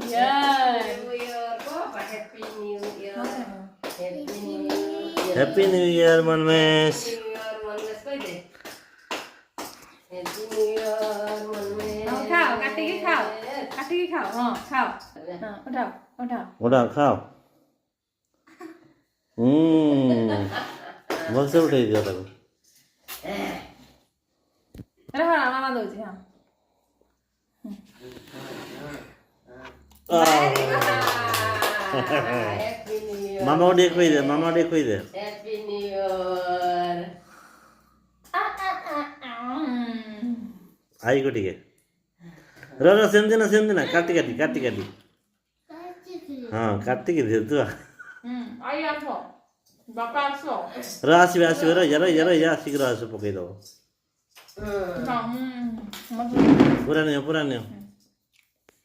Year. New Year kok apa Happy New Year. Happy New Year. Happy New Year Manmesh. Happy New Year Manmesh কই দে Happy New Year Manmesh. খাও কাটিকে খাও কাটিকে খাও খাও ওঠাও ওঠাও ওটা খাও বলছে উঠে দিও তাকে এটা হ্যাঁ মামা দউছি হ্যাঁ Happy New Year. মামা ওটা কই দে মামা ওটা কই দে Happy New Year. आई को ठीक है रो सेम देना काटी हाँ काटी के दे तू আই আসো বাবা আসো रो आसी रो या शीघ्र आसो पकई दो Hmm. পুরা पूरा नहीं